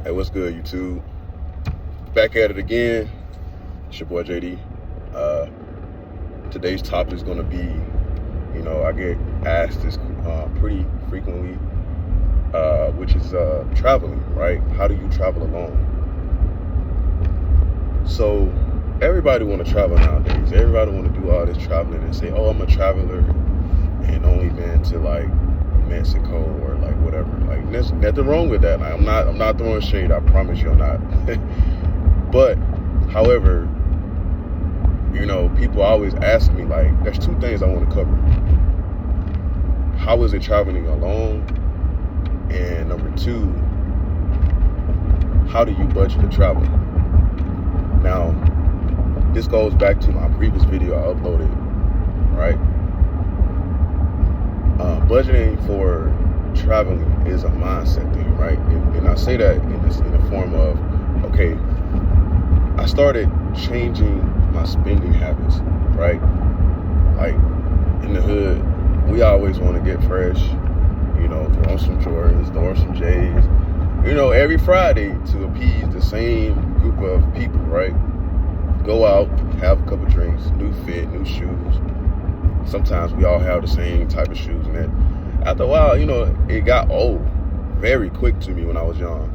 Hey, what's good, YouTube? Back at it again. It's your boy JD. Today's topic is going to be, I get asked this pretty frequently, which is traveling, right? How do you travel alone? So everybody want to travel nowadays. Everybody want to do all this traveling and say, oh, I'm a traveler and only been to like Mexico or like whatever. Like there's nothing wrong with that. Like, I'm not throwing shade. I promise you I'm not. But however, people always ask me, like, there's two things I want to cover. How is it traveling alone? And number two, how do you budget to travel? Now, this goes back to my previous video I uploaded, right? Budgeting for traveling is a mindset thing, right? And I say that in the form of, okay, I started changing my spending habits, right? Like in the hood, we always want to get fresh, throw on some Jordans, throw on some J's, every Friday to appease the same group of people, right? Go out, have a couple drinks, new fit, new shoes. Sometimes we all have the same type of shoes, and then after a while, it got old very quick to me when I was young.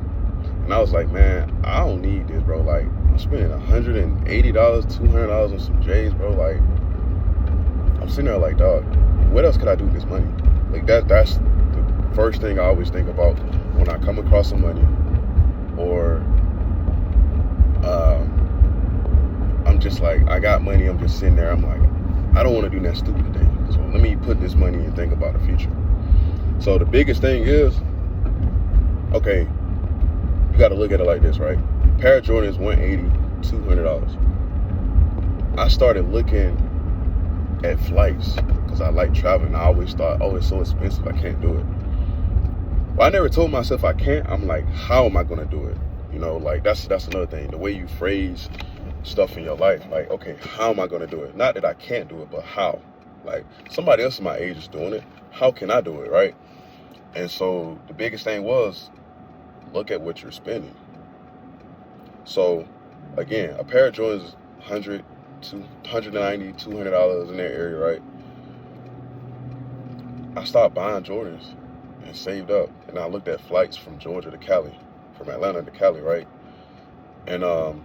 And I was like, man, I don't need this, bro. Like, I'm spending $180, $200 on some J's, bro. Like, I'm sitting there like, dog, what else could I do with this money? Like, that's the first thing I always think about when I come across some money, or I'm just like, I got money, I'm just sitting there, I'm like, I don't want to do that stupid thing. So let me put this money and think about the future. So the biggest thing is, okay, you got to look at it like this, right? A pair of Jordans, $180, $200. I started looking at flights because I like traveling. I always thought, oh, it's so expensive, I can't do it. Well, I never told myself I can't. I'm like, how am I going to do it? Like that's another thing. The way you phrase stuff in your life, like, okay, how am I going to do it? Not that I can't do it, but how? Like, somebody else in my age is doing it. How can I do it, right? And so the biggest thing was, look at what you're spending. So again, a pair of Jordans is $100 to $190, $200 in that area, right? I stopped buying Jordans and saved up, and I looked at flights from Georgia to Cali, from Atlanta to Cali, right? And I'm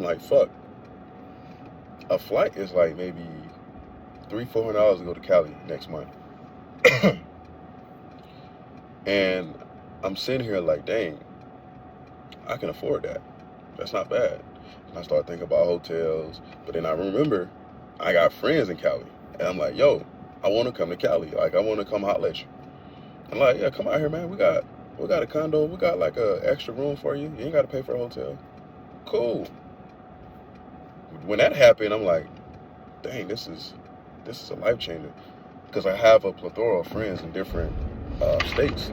like, fuck, a flight is like maybe $300-$400 to go to Cali next month. And I'm sitting here like, dang, I can afford that. That's not bad. And I start thinking about hotels, but then I remember I got friends in Cali, and I'm like, yo, I want to come to Cali. Like, I want to come holler at you. I'm like, yeah, come out here, man. We got a condo. We got like a extra room for you. You ain't got to pay for a hotel. Cool. When that happened, I'm like, dang, this is a life changer, because I have a plethora of friends in different states.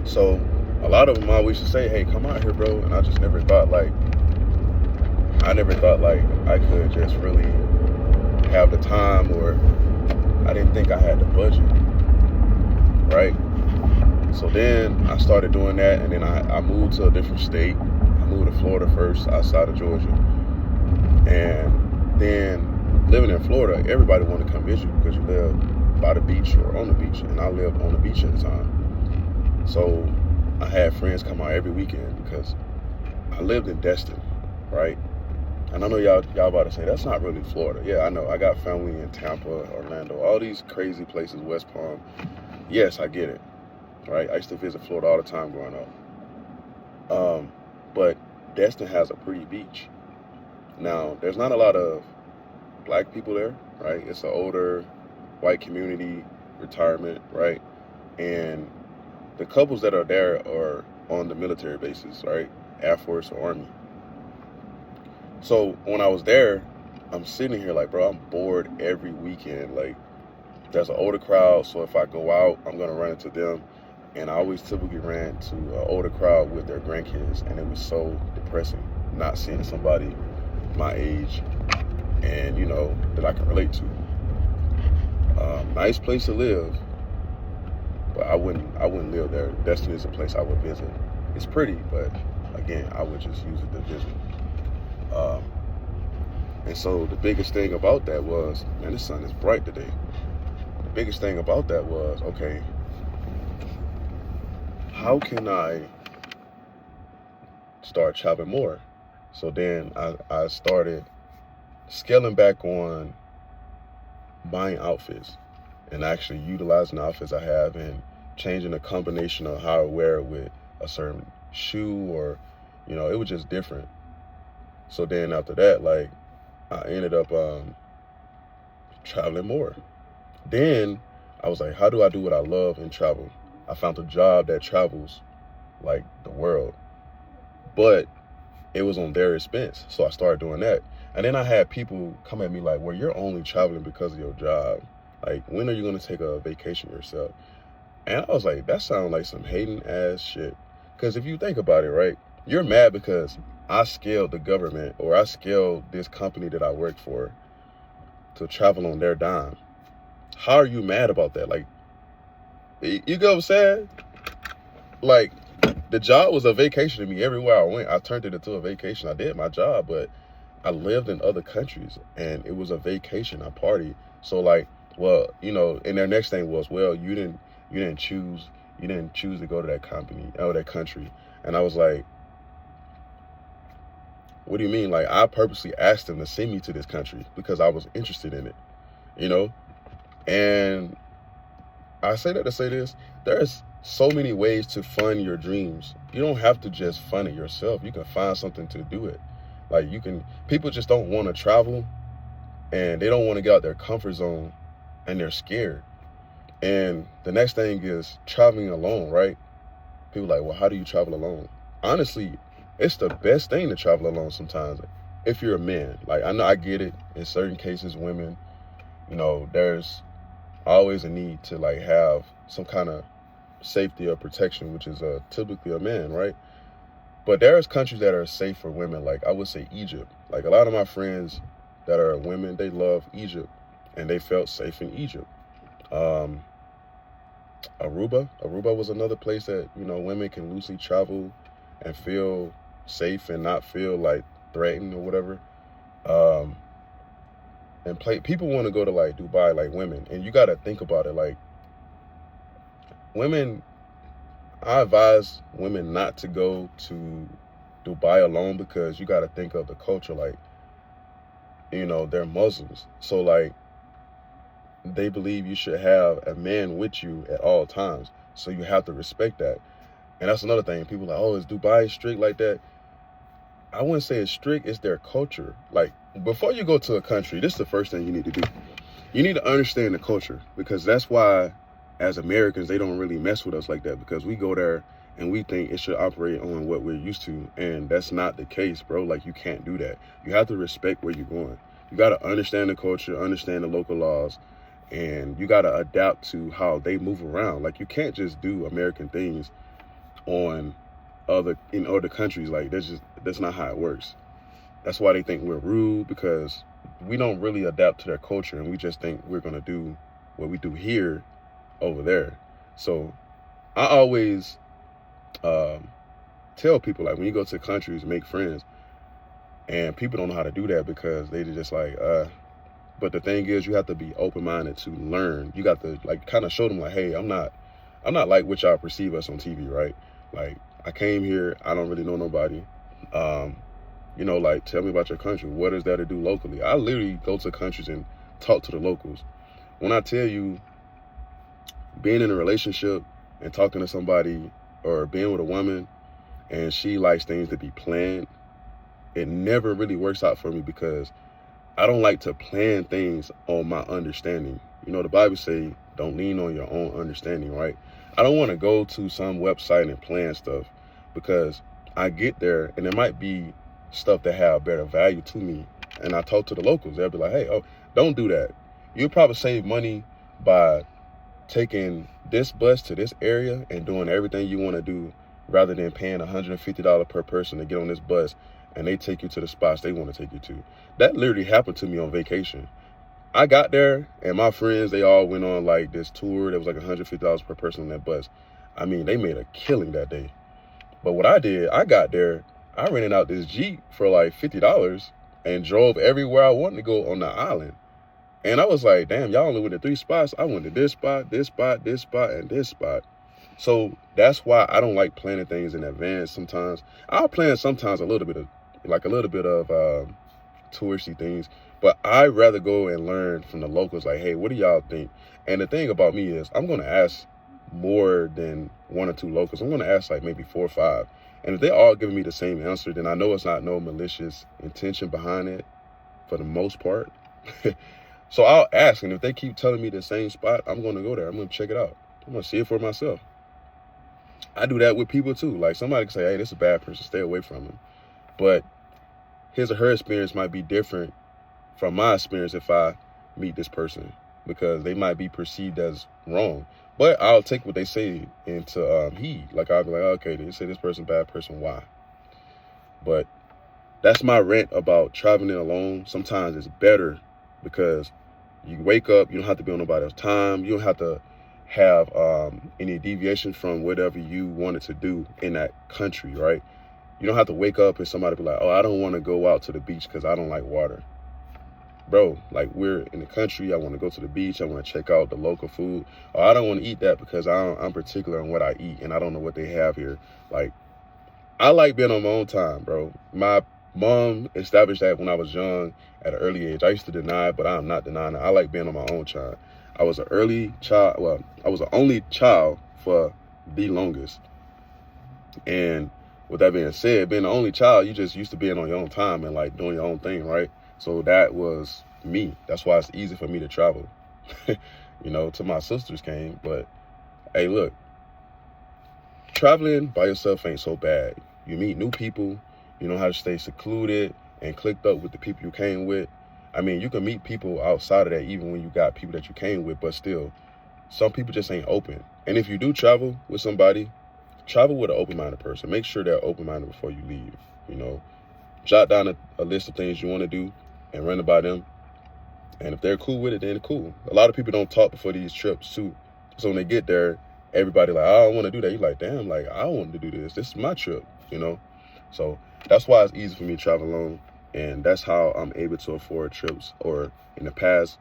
So a lot of them always used to say, hey, come out here, bro. And I just never thought like I could just really have the time, or I didn't think I had the budget, right? So then I started doing that, and then I moved to a different state. I moved to Florida first, outside of Georgia. And then living in Florida, everybody wanted to come visit you because you live by the beach or on the beach, and I lived on the beach at the time. So I had friends come out every weekend because I lived in Destin, right? And I know y'all about to say, that's not really Florida. Yeah, I know. I got family in Tampa, Orlando, all these crazy places, West Palm. Yes, I get it, right? I used to visit Florida all the time growing up. But Destin has a pretty beach. Now, there's not a lot of black people there, right? It's an older white community, retirement, right? And the couples that are there are on the military bases, right? Air Force or Army. So when I was there, I'm sitting here like, bro, I'm bored every weekend. Like, there's an older crowd, so if I go out, I'm going to run into them. And I always typically ran to an older crowd with their grandkids, and it was so depressing not seeing somebody my age and, that I can relate to. Nice place to live, but I wouldn't live there. Destin is a place I would visit It's pretty, but again, I would just use it to visit. Um, and so the biggest thing about that was, man, the sun is bright today. The biggest thing about that was, okay, how can I start traveling more? So then I started scaling back on buying outfits and actually utilizing the outfits I have and changing the combination of how I wear it with a certain shoe, or it was just different. So then after that, like, I ended up traveling more. Then I was like, how do I do what I love and travel? I found a job that travels like the world, but it was on their expense. So I started doing that. And then I had people come at me like, well, you're only traveling because of your job. Like, when are you going to take a vacation yourself? And I was like, that sounds like some hating ass shit. Because if you think about it, right, you're mad because I scaled the government, or I scaled this company that I work for to travel on their dime. How are you mad about that? Like, you get what I'm saying? Like, the job was a vacation to me. Everywhere I went, I turned it into a vacation. I did my job, but I lived in other countries, and it was a vacation. I partied. So like, well, and their next thing was, well, you didn't choose to go to that company or that country. And I was like, what do you mean? Like, I purposely asked them to send me to this country because I was interested in it, And I say that to say this: there's so many ways to fund your dreams. You don't have to just fund it yourself. You can find something to do it. Like, people just don't want to travel, and they don't want to get out their comfort zone, and they're scared. And the next thing is traveling alone, right? People are like, well, how do you travel alone? Honestly, it's the best thing to travel alone sometimes. If you're a man, like, I know, I get it. In certain cases, women, there's always a need to like have some kind of safety or protection, which is typically a man, right? But there's countries that are safe for women. Like, I would say Egypt. Like, a lot of my friends that are women, they love Egypt, and they felt safe in Egypt. Aruba was another place that, women can loosely travel and feel safe and not feel like threatened or whatever. People want to go to like Dubai, like women, and you got to think about it. Like, women, I advise women not to go to Dubai alone, because you got to think of the culture. Like, they're Muslims, so like, they believe you should have a man with you at all times. So you have to respect that. And that's another thing. People are like, oh, is Dubai strict like that? I wouldn't say it's strict. It's their culture. Like, before you go to a country, this is the first thing you need to do. You need to understand the culture, because that's why, as Americans, they don't really mess with us like that, because we go there and we think it should operate on what we're used to. And that's not the case, bro. Like, you can't do that. You have to respect where you're going. You got to understand the culture, understand the local laws, and you got to adapt to how they move around. Like, you can't just do American things in other countries. Like, that's not how it works. That's why they think we're rude, because we don't really adapt to their culture, and we just think we're going to do what we do here over there. So I always tell people, like, when you go to countries, make friends, and people don't know how to do that because they just like, but the thing is, you have to be open-minded to learn. You got to like kind of show them like, hey, I'm not like what y'all perceive us on TV, right? Like, I came here, I don't really know nobody. Like, tell me about your country. What is there to do locally? I literally go to countries and talk to the locals. When I tell you, being in a relationship and talking to somebody, or being with a woman and she likes things to be planned, it never really works out for me, because I don't like to plan things on my understanding. The Bible say, don't lean on your own understanding, right? I don't want to go to some website and plan stuff, because I get there and there might be stuff that have better value to me. And I talk to the locals. They'll be like, hey, oh, don't do that. You'll probably save money by taking this bus to this area and doing everything you want to do, rather than paying $150 per person to get on this bus and they take you to the spots they want to take you to. That literally happened to me on vacation. I got there and my friends, they all went on like this tour that was like $150 per person on that bus. I mean, they made a killing that day. But what I did, I got there, I rented out this Jeep for like $50 and drove everywhere I wanted to go on the island. And I was like, damn, y'all only went to 3 spots. I went to this spot, this spot, this spot, and this spot. So that's why I don't like planning things in advance sometimes. I'll plan sometimes a little bit of touristy things, but I'd rather go and learn from the locals, like, hey, what do y'all think? And the thing about me is I'm going to ask more than 1 or 2 locals. I'm going to ask like maybe 4 or 5. And if they all giving me the same answer, then I know it's not no malicious intention behind it for the most part. So I'll ask, and if they keep telling me the same spot, I'm going to go there. I'm going to check it out. I'm going to see it for myself. I do that with people too. Like somebody can say, hey, this is a bad person, stay away from him. But his or her experience might be different from my experience if I meet this person, because they might be perceived as wrong. But I'll take what they say into heed. Like I'll be like, okay, they say this person bad person, why? But that's my rant about traveling alone. Sometimes it's better because you wake up, you don't have to be on nobody else's time. You don't have to have any deviation from whatever you wanted to do in that country, right? You don't have to wake up and somebody be like, oh, I don't want to go out to the beach because I don't like water. Bro, like, we're in the country. I want to go to the beach. I want to check out the local food. Or I don't want to eat that because I'm particular on what I eat and I don't know what they have here. Like, I like being on my own time, bro. My mom established that when I was young at an early age. I used to deny it, but I'm not denying it. I like being on my own time. I was an early child. Well, I was the only child for the longest. And with that being said, being the only child, you just used to being on your own time and like doing your own thing, right? So that was me. That's why it's easy for me to travel. You know, till my sisters came. But hey, look, traveling by yourself ain't so bad. You meet new people. You know how to stay secluded and clicked up with the people you came with. I mean, you can meet people outside of that even when you got people that you came with, but still, some people just ain't open. And if you do travel with somebody, travel with an open-minded person. Make sure they're open-minded before you leave, you know. Jot down a list of things you want to do and run about them. And if they're cool with it, then they're cool. A lot of people don't talk before these trips, too. So when they get there, everybody like, I don't want to do that. You're like, damn, like, I want to do this. This is my trip, you know. So that's why it's easy for me to travel alone. And that's how I'm able to afford trips, or in the past,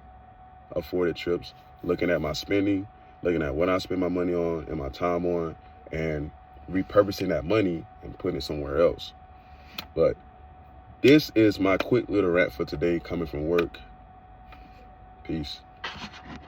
afforded trips, looking at my spending, looking at what I spend my money on and my time on, and repurposing that money and putting it somewhere else. But this is my quick little rant for today, coming from work. Peace.